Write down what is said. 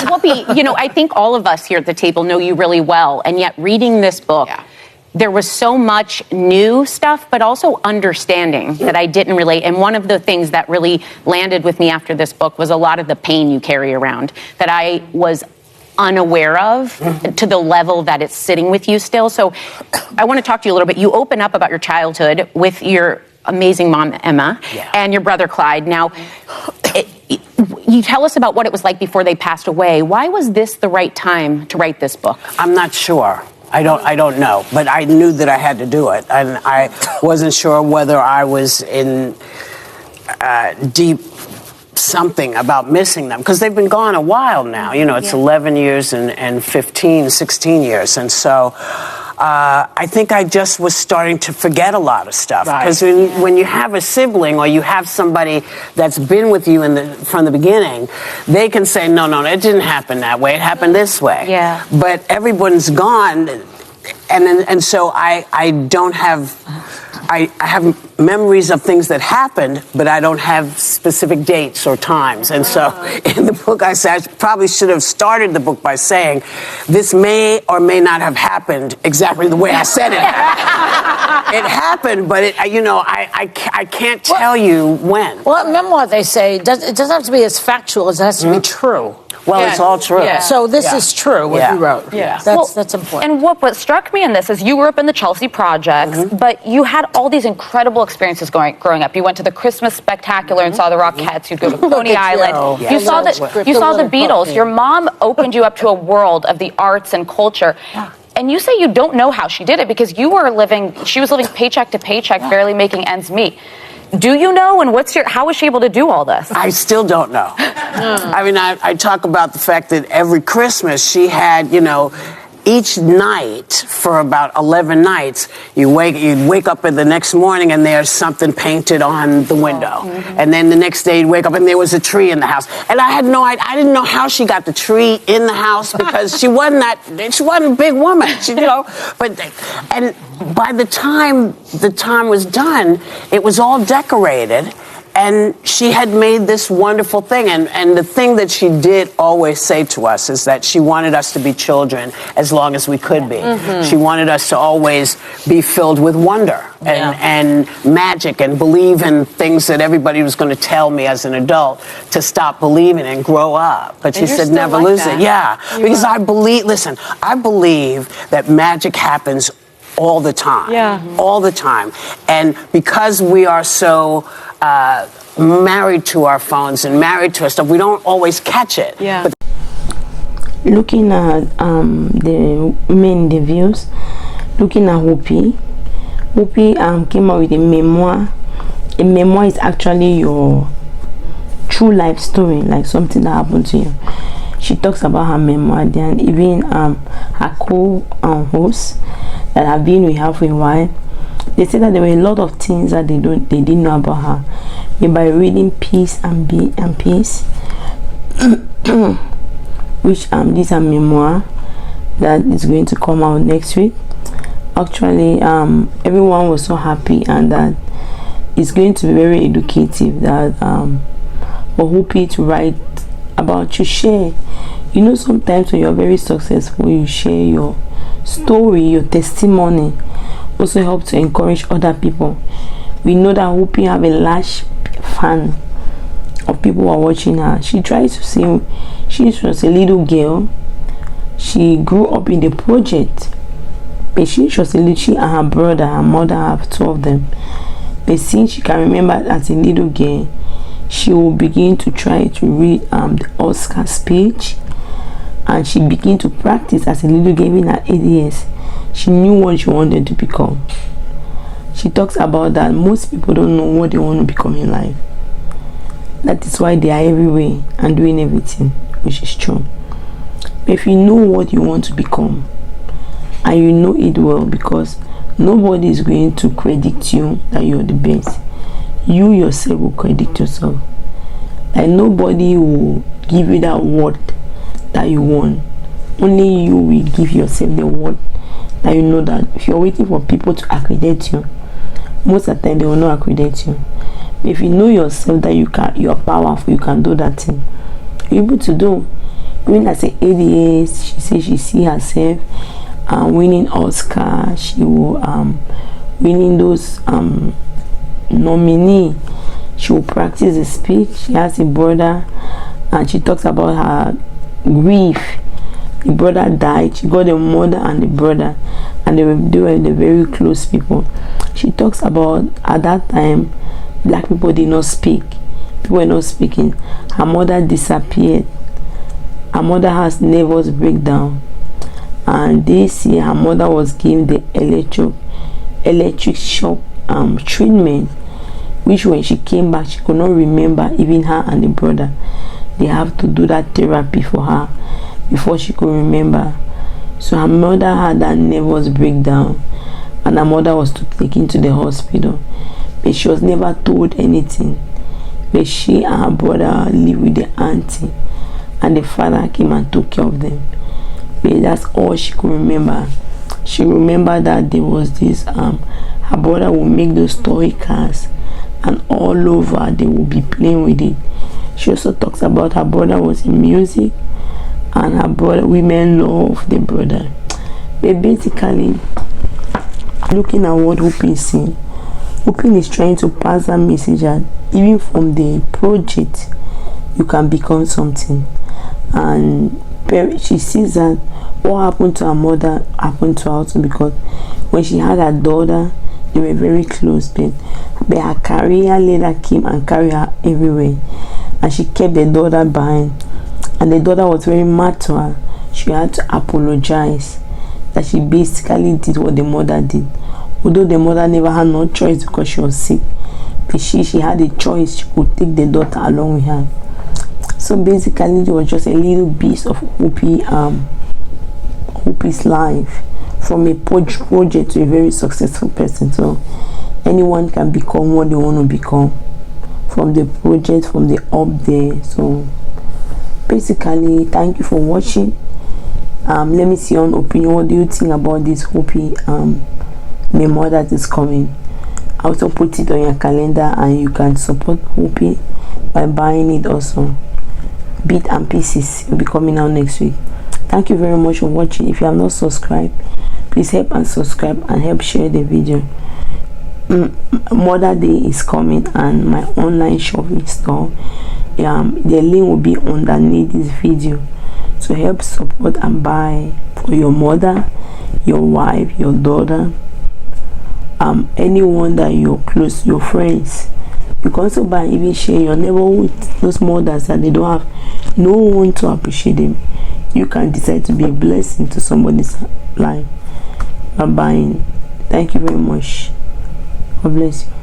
Whoopi, I think all of us here at the table know you really well, and yet reading this book, there was so much new stuff, but also understanding that I didn't relate. And one of the things that really landed with me after this book was a lot of the pain you carry around that I was unaware of to the level that it's sitting with you still. So I want to talk to you a little bit. You open up about your childhood with your amazing mom, Emma, and your brother, Clyde. Now, you tell us about what it was like before they passed away. Why was this the right time to write this book? I'm not sure. I don't know, but I knew that I had to do it, and I wasn't sure whether I was in deep something about missing them, because they've been gone a while now. It's 11 years and 15, 16 years, and so I think I just was starting to forget a lot of stuff, because when you have a sibling or you have somebody that's been with you from the beginning, they can say, no, it didn't happen that way, it happened this way. Yeah. But everyone's gone, and so I don't have. I have memories of things that happened, but I don't have specific dates or times. And so in the book, I said, I probably should have started the book by saying, this may or may not have happened exactly the way I said it. It happened, but I can't tell you when. Well, in memoir, they say, it doesn't have to be as factual as it has to be true. Well, it's all true. Yeah. So this is true, what you wrote. Yeah. That's important. And what struck me in this is you grew up in the Chelsea Projects, but you had all these incredible experiences growing up. You went to the Christmas Spectacular and saw the Rockettes. You'd go to Coney Island. You saw the Beatles. Your mom opened you up to a world of the arts and culture. And you say you don't know how she did it because she was living paycheck to paycheck, barely making ends meet. Do you know, and how was she able to do all this? I still don't know. I mean, I talk about the fact that every Christmas she had, each night for about 11 nights, you'd wake up the next morning and there's something painted on the window. And then the next day you'd wake up and there was a tree in the house. And I didn't know how she got the tree in the house because she wasn't a big woman, and by the time was done, it was all decorated. And she had made this wonderful thing. And the thing that she did always say to us is that she wanted us to be children as long as we could be. She wanted us to always be filled with wonder and magic and believe in things that everybody was going to tell me as an adult to stop believing and grow up. But she said, never lose it. Yeah, because I believe that magic happens all the time. All the time. And because we are so married to our phones and married to our stuff, we don't always catch it. But looking at the main reviews, looking at Whoopi came out with a memoir. A memoir is actually your true life story, like something that happened to you. She talks about her memoir, and even her co-hosts that have been with her for a while. They said that there were a lot of things that they didn't know about her. And by reading Peace and Peace, which these are memoir that is going to come out next week. Actually, everyone was so happy, and that it's going to be very educative. That for Whoopi to write about, to share. Sometimes when you're very successful, you share your story, your testimony. Also help to encourage other people. We know that Whoopi have a large fan of people who are watching her. She tries to say she was a little girl. She grew up in the project, but she and her brother, her mother have two of them. But since she can remember as a little girl, she will begin to try to read the Oscar speech, and she began to practice as a little girl. Even at 8 years, she knew what she wanted to become. She talks about that most people don't know what they want to become in life. That is why they are everywhere and doing everything, which is true. But if you know what you want to become, and you know it well, because nobody is going to credit you that you're the best. You yourself will credit yourself. Like nobody will give you that word that you want. Only you will give yourself the word that you know that if you're waiting for people to accredit you, most of the time they will not accredit you. If you know yourself that you're powerful, you can do that thing, you're able to do. Even as an 88, she says she see herself winning Oscar. She will winning those nominee. She will practice the speech. She has a brother, and she talks about her grief. The brother died. She got the mother and the brother, and they were the very close people. She talks about at that time, black people did not speak. People were not speaking. Her mother disappeared. Her mother has nervous breakdown, and this year her mother was given the electric shock treatment, which when she came back she could not remember even her and the brother. They have to do that therapy for her before she could remember. So her mother had that nervous breakdown, and her mother was taken to the hospital, but she was never told anything. But she and her brother lived with the auntie, and the father came and took care of them. But that's all she could remember. She remembered that there was this her brother would make those toy cars, and all over they would be playing with it. She also talks about her brother was in music, and her brother, women love the brother. But basically, looking at what Whoopi is saying, Whoopi is trying to pass that message that even from the project you can become something. And she sees that what happened to her mother happened to her also, because when she had her daughter, they were very close, but her career later came and carried her everywhere, and she kept the daughter behind, and the daughter was very mad to her. She had to apologize that she basically did what the mother did, although the mother never had no choice because she was sick, but she had a choice. She could take the daughter along with her. So basically it was just a little piece of Whoopi's life, from a project to a very successful person. So anyone can become what they want to become from the project, from the up there. So basically, thank you for watching. Let me see your own opinion. What do you think about this Whoopi memoir that is coming? I also put it on your calendar, and you can support Whoopi by buying it also. Bit and Pieces will be coming out next week. Thank you very much for watching. If you have not subscribed, please help and subscribe and help share the video. Mother Day is coming, and my online shopping store, the link will be underneath this video, so help support and buy for your mother, your wife, your daughter, anyone that you're close, your friends. You can also buy and even share your neighborhood, those mothers that they don't have no one to appreciate them. You can decide to be a blessing to somebody's life by buying. Thank you very much. God bless you.